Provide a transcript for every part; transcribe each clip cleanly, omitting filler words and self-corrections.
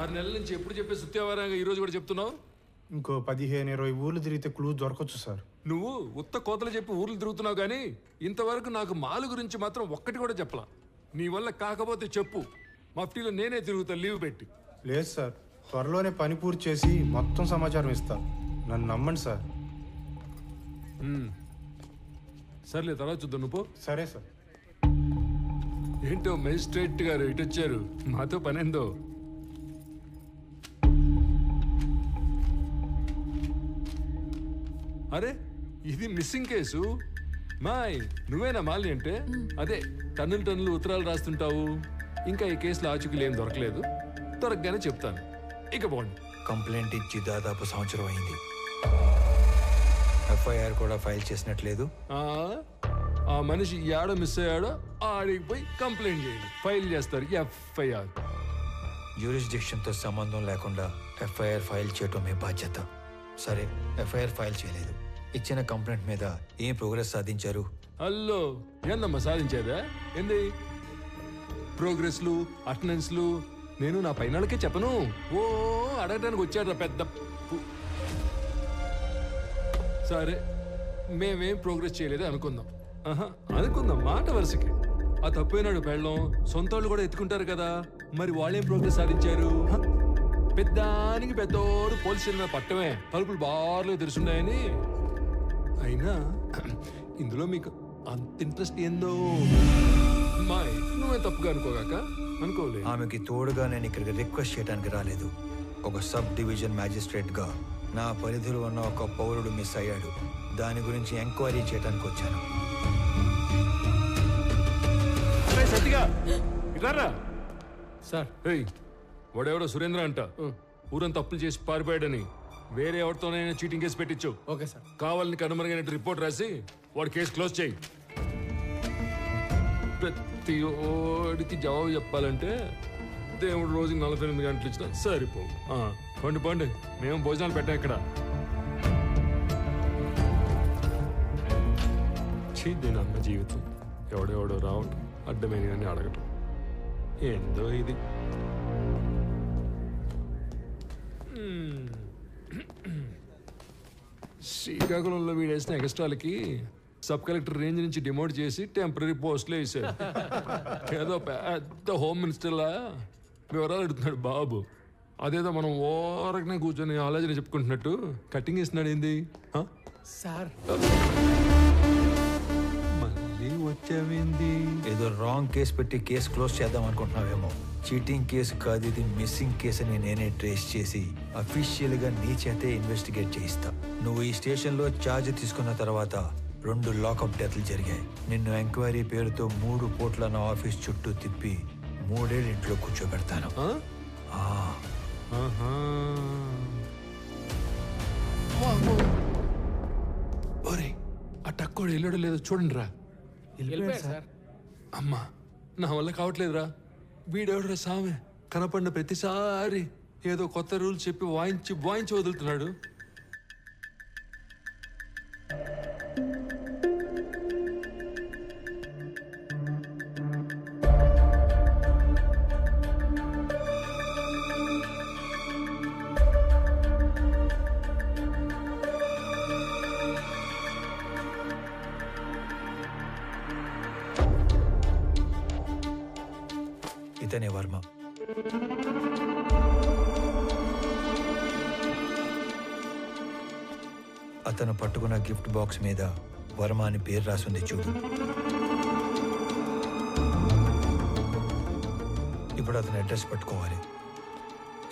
6 నెలల నుంచి ఎప్పుడు చెప్పే సుత్యావారంగా ఈ రోజు కూడా చెప్తున్నావు? ఇంకో 15-20 ఊర్లు తిరిగితే క్లూ దొరకచ్చు సార్. నువ్వు ఉత్త కోతలు చెప్పి ఊర్లు తిరుగుతున్నావు కానీ ఇంతవరకు నాకు మాలు గురించి మాత్రం ఒక్కటి కూడా చెప్పలా. నీ వల్ల కాకపోతే చెప్పు, మఫ్టీలో నేనే తిరుగుతా లీవ్ పెట్టి. లేదు సార్, త్వరలోనే పని పూర్తి చేసి మొత్తం సమాచారం ఇస్తా. నన్ను నమ్మండి సార్. సర్లే, తర్వాత చూద్దాం. నువ్వు సరే సార్. ఏంటో మేజిస్ట్రేట్ గారు ఇటు వచ్చారు, మాతో పనేందో. అరే, ఇది మిస్సింగ్ కేసు. మాయ్, నువ్వేనా మాలి అంటే? అదే టన్నులు ఉత్తరాలు రాస్తుంటావు. ఇంకా ఈ కేసులో ఆచూకీలు ఏం దొరకలేదు, దొరకగానే చెప్తాను. ఇక పోండి. కంప్లైంట్ ఇచ్చి దాదాపు సంవత్సరం అయింది. ఎఫ్ఐఆర్ కూడా ఫైల్ చేసినట్లేదు. ఆ మనిషి ఏడో మిస్ అయ్యాడో ఆడికి పోయి కంప్లైంట్ చేయండి, ఫైల్ చేస్తారు ఎఫ్ఐఆర్. జ్యూరిస్డిక్షన్తో సంబంధం లేకుండా ఎఫ్ఐఆర్ ఫైల్ చేయటం మీ బాధ్యత. సరే, ఎఫ్ఐఆర్ ఫైల్ చేయలేదు. ఇచ్చిన కంప్లైంట్ మీద ఏం ప్రోగ్రెస్ సాధించారు? హలో, ఏందమ్మా సాధించేదా? ఏంది ప్రోగ్రెస్లు, అటెండెన్స్లు? నేను నా పైనకే చెప్పను. ఓ అడగడానికి వచ్చాడు పెద్ద. సరే, మేమేం ప్రోగ్రెస్ చేయలేదు అనుకుందాం. అనుకుందాం మాట వరుసకి. ఆ తప్పైనాడు పెళ్ళం, సొంత వాళ్ళు కూడా ఎత్తుకుంటారు కదా, మరి వాళ్ళేం ప్రోగ్రెస్ సాధించారు? పెద్దానికి పెద్దోడు పోలీస్ స్టేషన్ మీద పట్టమే, తలుపులు బార్లు తెరుచున్నాయని. అయినా ఇందులో మీకు అంత ఇంట్రెస్ట్ ఏందో? మాయ్, నువ్వే తప్పుగా అనుకోగాక. అనుకోలేదు. ఆమెకి తోడుగా నేను ఇక్కడికి రిక్వెస్ట్ చేయడానికి రాలేదు. ఒక సబ్ డివిజన్ మ్యాజిస్ట్రేట్ గా నా పరిధిలో ఉన్న ఒక పౌరుడు మిస్ అయ్యాడు. దాని గురించి ఎంక్వైరీ చేయడానికి వచ్చాను. సార్, వాడెవడో సురేంద్ర అంట, ఊరంతా అప్పులు చేసి పారిపోయాడని వేరే ఎవరితోనైనా చీటింగ్ కేసు పెట్టించు. Okay sir. కావాలని కనుమరుగైనట్టు రిపోర్ట్ రాసి వాడి కేసు క్లోజ్ చేయి. ప్రతి ఓడికి జవాబు చెప్పాలంటే దేవుడు రోజుకి 48 గంటలు ఇచ్చినా సరిపో. పండి పండి, మేము భోజనాలు పెట్టాం ఇక్కడ. దీని అన్న జీవితం ఎవడెవడో రావటం, అడ్డమైనవన్నీ అడగటం, ఏందో ఇది. శ్రీకాకుళంలో వీడేసిన ఎక్స్ట్రాలకి సబ్ కలెక్టర్ రేంజ్ నుంచి డిమోట్ చేసి టెంపరీ పోస్టులు వేసాడు. ఏదో పెద్ద హోమ్ మినిస్టర్లా వివరాలు అడుగుతున్నాడు బాబు. అదేదో మనం ఓరకనే కూర్చొని ఆలోచన చెప్పుకుంటున్నట్టు కటింగ్ ఇస్తున్నాడు. ఏంది సార్? మళ్ళీ వచ్చావేంది? ఏదో రాంగ్ కేసు పెట్టి కేసు క్లోజ్ చేద్దాం అనుకుంటున్నావేమో. చీటింగ్ కేసు కాదు ఇది, మిస్సింగ్ కేసు అని నేనే ట్రేస్ చేసి అఫీషియల్ గా నీ చేతే ఇన్వెస్టిగేట్ చేయిస్తా. నువ్వు ఈ స్టేషన్ లో ఛార్జ్ తీసుకున్న తర్వాత 2 లాకప్ డెత్లు జరిగాయి. నిన్ను ఎంక్వైరీ పేరుతో 3 పూట్ల నా ఆఫీస్ చుట్టూ తిప్పి 3 ఏళ్ళు ఇంట్లో కూర్చోబెడతాను. ఆ టక్కోడు వెళ్ళాడో లేదో చూడండి రా. సార్. అమ్మా, నా వల్ల కావట్లేదురా. వీడెవడరా సామె, కనపడిన ప్రతిసారి ఏదో కొత్త రూల్స్ చెప్పి వాయించి వదులుతున్నాడు. ఇతనే వర్మ. అతను పట్టుకున్న గిఫ్ట్ బాక్స్ మీద వర్మ అని పేరు రాసింది చూడు. ఇప్పుడు అతని అడ్రస్ పట్టుకోవాలి.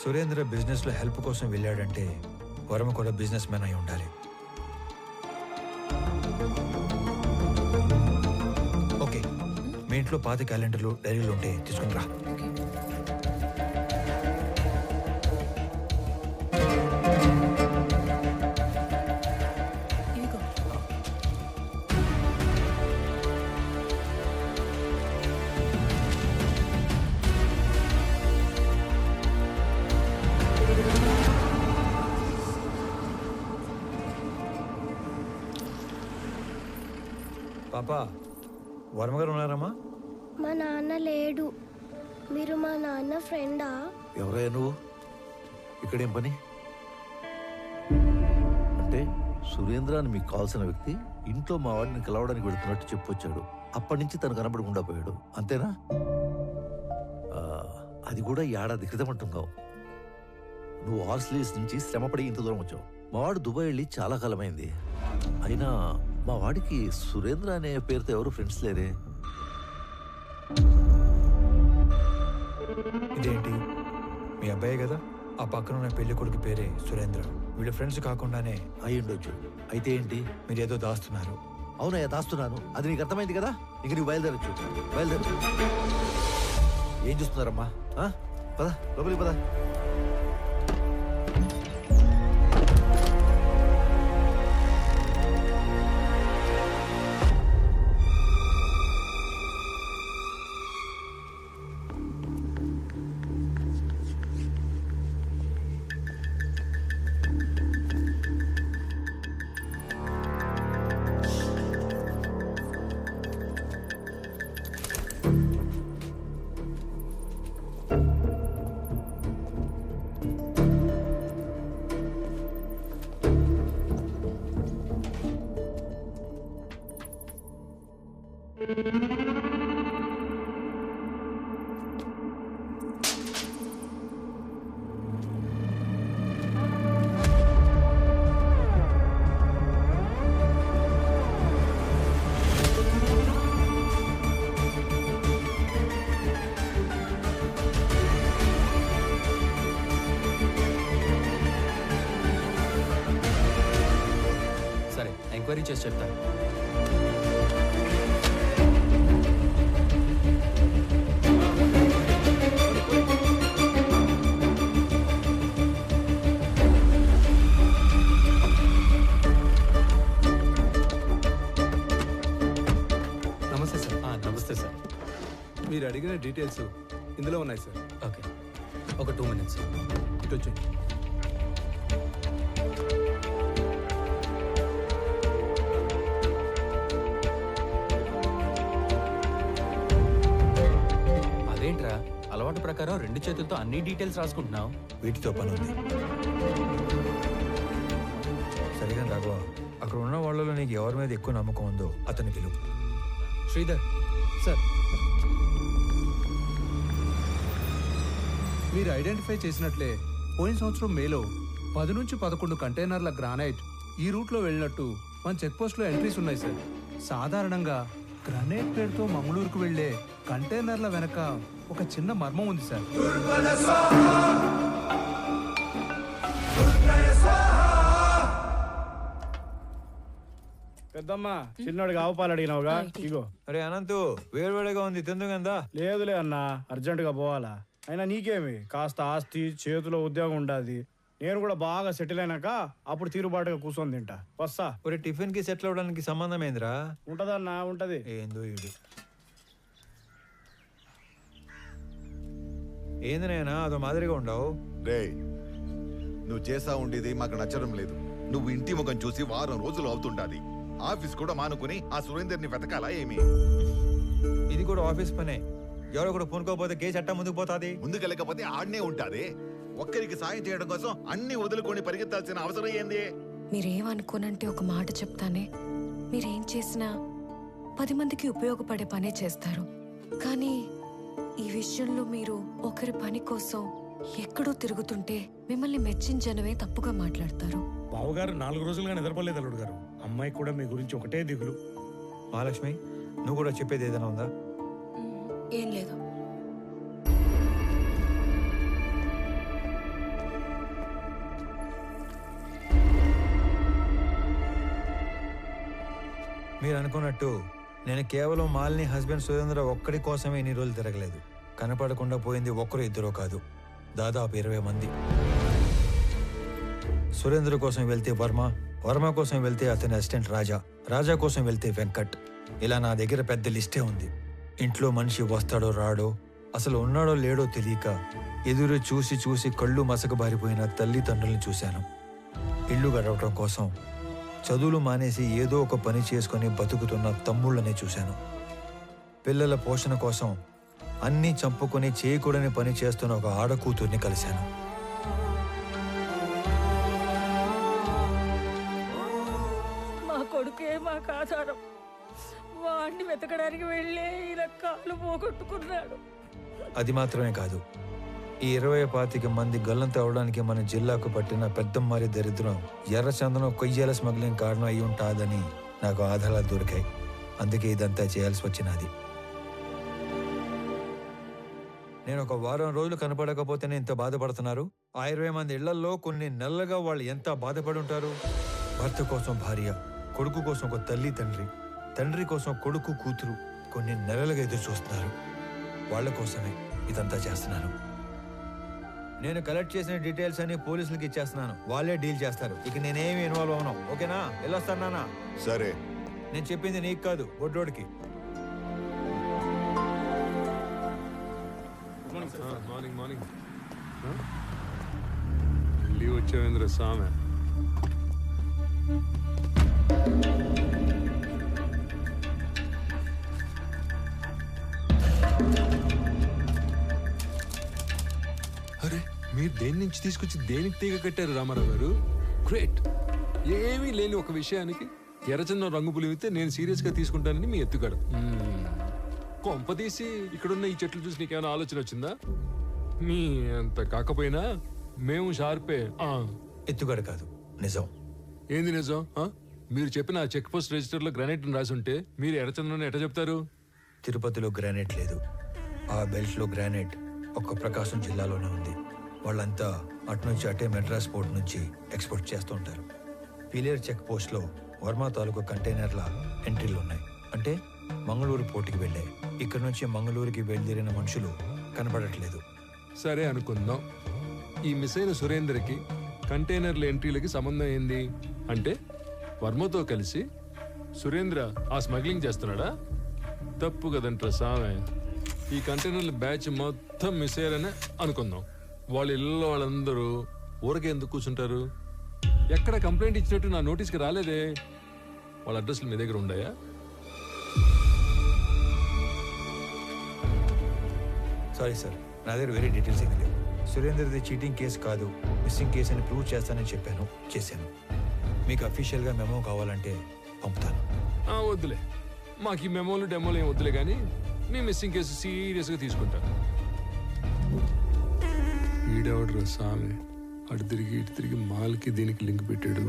సురేంద్ర బిజినెస్ లో హెల్ప్ కోసం వెళ్ళాడంటే వర్మ కూడా బిజినెస్ మ్యాన్ అయి ఉండాలి. ఓకే, మీ ఇంట్లో పాత క్యాలెండర్లు, డైరీలు ఉంటే తీసుకుని రా. పాపా, వర్మగారు ఉన్నారమ్మా? మా నాన్న లేడు. మీరు మా నాన్న ఫ్రెండా? ఎవరయ్యా నువ్వు? ఇక్కడేం పని? అంటే సురేంద్ర అని మీకు కావాల్సిన వ్యక్తి ఇంట్లో మా వాడిని కలవడానికి వెళుతున్నట్టు చెప్పొచ్చాడు. అప్పటి నుంచి తను కనబడకుండా పోయాడు, అంతేనా? అది కూడా ఏడాది క్రితం అంటున్నావు. నువ్వు ఆర్స్లీస్ నుంచి శ్రమపడి ఇంత దూరం వచ్చావు. మా వాడు దుబాయ్ వెళ్ళి చాలా కాలమైంది. అయినా మా వాడికి సురేంద్ర అనే పేరుతో ఎవరు ఫ్రెండ్స్ లేరే. ఇదేంటి మీ అబ్బాయే కదా? ఆ పక్కన ఉన్న పెళ్లి కొడుకు పేరే సురేంద్ర. వీళ్ళ ఫ్రెండ్స్ కాకుండానే అయి ఉండొచ్చు. అయితే ఏంటి? మీరేదో దాస్తున్నారు. అవునయ్యా, దాస్తున్నాను. అది నీకు అర్థమైంది కదా. ఇంక నీకు బయలుదేరచ్చు. బయలుదేరు. ఏం చూస్తున్నారమ్మా? పద లోపలికి పద. సరే, ఎంక్వైరీ చేసి చెప్తాను. నమస్తే సార్. నమస్తే సార్. మీరు అడిగిన డీటెయిల్స్ ఇందులో ఉన్నాయి సార్. ఓకే, ఒక 2 minutes. ఇటు వచ్చేయండి. అదేంట్రా, అలవాటు ప్రకారం 2 చేతులతో అన్ని డీటెయిల్స్ రాసుకుంటున్నావు? వీటితో పని ఉంది. సరిగా రాఘవ, అక్కడ ఉన్న వాళ్ళలో నీకు ఎవరి మీద ఎక్కువ నమ్మకం ఉందో అతని పిలువు. శ్రీధర్ సార్, మీరు ఐడెంటిఫై చేసినట్లే పోయిన సంవత్సరం మేలో 10 నుంచి 11 కంటైనర్ల గ్రానైట్ ఈ రూట్లో వెళ్ళినట్టు మన చెక్ పోస్ట్లో ఎంట్రీస్ ఉన్నాయి సార్. సాధారణంగా గ్రానైట్ పేరుతో మంగళూరుకు వెళ్లే కంటైనర్ల వెనక ఒక చిన్న మర్మం ఉంది సార్. పెద్దమ్మా, చిన్నోడికి ఆవు పాలు అడిగినావుగా, ఇగో. అరే అనంతు, వేడివేడిగా ఉంది, తిందుగందా? లేదులే అన్నా, అర్జెంటుగా పోవాలా. అయినా నీకేమి, కాస్త ఆస్తి చేతిలో ఉద్యోగం ఉండాది. నేను కూడా బాగా సెటిల్ అయినాక అప్పుడు తీరుబాటుగా కూర్చొని తింటా. వస్తా. ఒరే, టిఫిన్ కి సెటిల్ అవడానికి సంబంధం ఏందిరా? ఉంటదన్నా, ఉంటది. ఏందో ఇది. ఏంది నాయనా అదో మాదిరిగా ఉండవు? రే, నువ్వు చేసా ఉండేది మాకు నచ్చడం లేదు. నువ్వు ఇంటి ముఖం చూసి వారం రోజులు అవుతుండాది. ఆఫీస్ కూడా మానుకుని ఆ సురేందర్ని వెతకాలా ఏమి? ఇది కూడా ఆఫీస్ పనే. ఎవరో కూడా పూనుకోపోతే కేసు అట్టా ముందుకు పోతాది. ముందుకెళ్ళకపోతే ఆడనే ఉంటాది. ఒక్కరికి సాయం చేయడం కోసం అన్ని వదులుకొని పరిగెత్తాల్సిన అవసరం ఏంది? మీరేమనుకోనంటే ఒక మాట చెప్తానే. మీరేం చేసినా 10 మందికి ఉపయోగపడే పనే చేస్తారు. కానీ ఈ విషయంలో మీరు ఒకరి పని కోసం ఎక్కడో తిరుగుతుంటే మిమ్మల్ని మెచ్చిన జనమే తప్పుగా మాట్లాడతారు. బావగారు 4 రోజులుగా నిద్రపోలేదు అల్లుడు గారు. అమ్మాయి కూడా మీ గురించి ఒకటే దిగులు. మహాలక్ష్మి, నువ్వు కూడా చెప్పేది ఏదైనా ఉందా? ఏం లేదు. మీరు అనుకున్నట్టు నేను కేవలం మాలిని హస్బెండ్ సురేంద్ర ఒక్కడి కోసమే ఇన్ని రోజులు తిరగలేదు. కనపడకుండా పోయింది ఒక్కరు ఇద్దరు కాదు, దాదాపు 20 మంది. సురేంద్ర కోసం వెళ్తే వర్మ, వర్మ కోసం వెళ్తే అతని అసిస్టెంట్ రాజా, రాజా కోసం వెళ్తే వెంకట్. ఇలా నా దగ్గర పెద్ద లిస్టే ఉంది. ఇంట్లో మనిషి వస్తాడో రాడో, అసలు ఉన్నాడో లేడో తెలియక ఎదురు చూసి చూసి కళ్ళు మసకబారిపోయిన తల్లిదండ్రుల్ని చూశాను. ఇల్లు గడవటం కోసం చదువులు మానేసి ఏదో ఒక పని చేసుకొని బతుకుతున్న తమ్ముళ్ళని చూశాను. పిల్లల పోషణ కోసం అన్నీ చంపుకొని చేయకూడని పని చేస్తున్న ఒక ఆడకూతుర్ని కలిశాను. కొడుకే మాకు ఆధారం. వాడిని వెతకడానికి వెళ్ళే ఇలా కాలు పోగొట్టుకున్నాడు. అది మాత్రమే కాదు, ఈ 20-25 మంది గల్లంత అవడానికి మన జిల్లాకు పట్టిన పెద్దమ్మారి దరిద్రం ఎర్రచందనం కొయ్యాల స్మగ్లింగ్ కారణం అయి ఉంటాదని నాకు ఆధారాలు దొరికాయి. అందుకే ఇదంతా చేయాల్సి వచ్చినది. నేను ఒక వారం రోజులు కనపడకపోతేనే ఇంత బాధపడుతున్నారు. ఆ 20 మంది ఇళ్లల్లో కొన్ని నెలలుగా వాళ్ళు ఎంత బాధపడి ఉంటారు. భర్త కోసం భార్య, కొడుకు కోసం ఒక తల్లి తండ్రి, తండ్రి కోసం కొడుకు కూతురు కొన్ని నెలలుగా ఎదురు చూస్తున్నారు. వాళ్ళ కోసమే ఇదంతా చేస్తున్నాను. నేను కలెక్ట్ చేసిన డీటెయిల్స్ అన్ని పోలీసులకి ఇచ్చేస్తున్నాను. వాళ్ళే డీల్ చేస్తారు. ఇక నేనేమి ఇన్వాల్వ్ అవను. ఓకేనా? వెళ్ళొస్తాను నాన్న. సరే. నేను చెప్పింది నీకు కాదు, ఒడ్డోడికి. మార్నింగ్ మార్నింగ్ లీవ్ వచ్చేవేంద్ర సామె. అరే మీరు దేని నుంచి తీసుకొచ్చి దేనికి తీగ కట్టారు రామారావు గారు? గ్రేట్. ఏమీ లేని ఒక విషయానికి ఎర్రచందనం రంగు పులివితే నేను సీరియస్ గా తీసుకుంటానని మీ ఎత్తుగాడు. కొంపదీసి ఇక్కడున్న ఈ చెట్లు చూసి నీకేమైనా ఆలోచన వచ్చిందా? మీ అంత కాకపోయినా మేము షార్పే. ఎత్తుగడ కాదు, నిజం. ఏంది నిజం? మీరు చెప్పిన చెక్ పోస్ట్ రిజిస్టర్ లో గ్రానైట్ రాసి ఉంటే మీరు ఎర్రచందనం ఎట్లా చెప్తారు? తిరుపతిలో గ్రానైట్ లేదు. ఆ బెల్ట్ లో గ్రానైట్ ఒక్క ప్రకాశం జిల్లాలోనే ఉంది. వాళ్ళంతా అటు నుంచి అటే మెడ్రాస్ పోర్ట్ నుంచి ఎక్స్పోర్ట్ చేస్తూ ఉంటారు. పిలేర్ చెక్ పోస్ట్ లో వర్మ తాలూకు కంటైనర్ల ఎంట్రీలు ఉన్నాయి. అంటే మంగళూరు పోర్టుకి వెళ్ళాయి. ఇక్కడ నుంచి మంగళూరుకి బయలుదేరిన మనుషులు కనపడట్లేదు. సరే అనుకుందాం. ఈ మిస్ అయిన సురేందర్కి కంటైనర్ల ఎంట్రీలకి సంబంధం ఏంది? అంటే వర్మతో కలిసి సురేంద్ర ఆ స్మగ్లింగ్ చేస్తున్నాడా? తప్పు కదంటారా సామె. ఈ కంటైనర్ల బ్యాచ్ మొత్తం మిస్ అయ్యారనే అనుకుందాం. వాళ్ళ ఇళ్ళలో వాళ్ళందరూ ఊరకే ఎందుకు కూర్చుంటారు? ఎక్కడ కంప్లైంట్ ఇచ్చినట్టు నా నోటీస్కి రాలేదే. వాళ్ళ అడ్రస్లు మీ దగ్గర ఉన్నాయా? సారీ సార్, నా దగ్గర వేరే డీటెయిల్స్ ఏమీ లేవు. సురేందర్ది చీటింగ్ కేసు కాదు, మిస్సింగ్ కేసు అని ప్రూవ్ చేస్తానని చెప్పాను, చేశాను. మీకు అఫీషియల్గా మెమో కావాలంటే పంపుతాను. వద్దులే, మాకు ఈ మెమోలు డెమోలు ఏం వద్దులే, కానీ మీ మిస్సింగ్ కేసు సీరియస్గా తీసుకుంటా. ఈడెవడ్రా సామి, అటు తిరిగి ఇటు తిరిగి మాల్కి దీనికి లింక్ పెట్టాడు.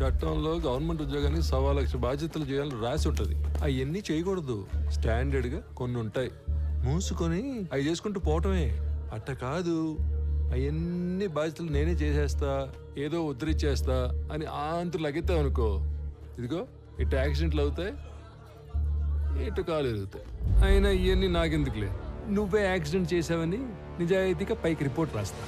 చట్టంలో గవర్నమెంట్ ఉద్యోగానికి 1,00,000 బాధ్యతలు చేయాలని రాసి ఉంటుంది. అవన్నీ చేయకూడదు. స్టాండర్డ్గా కొన్ని ఉంటాయి. మూసుకొని అవి చేసుకుంటూ పోవటమే. అట్ట కాదు, అవన్నీ బాధ్యతలు నేనే చేసేస్తా, ఏదో ఉద్ధరించేస్తా అని అంతు లగెత్తావు అనుకో, ఇదిగో ఇటు యాక్సిడెంట్లు అవుతాయి, ఇటు కాలు ఎరుగుతాయి. అయినా ఇవన్నీ నాకెందుకులే, నువ్వే యాక్సిడెంట్ చేసావని నిజాయితీగా పైకి రిపోర్ట్ రాస్తా.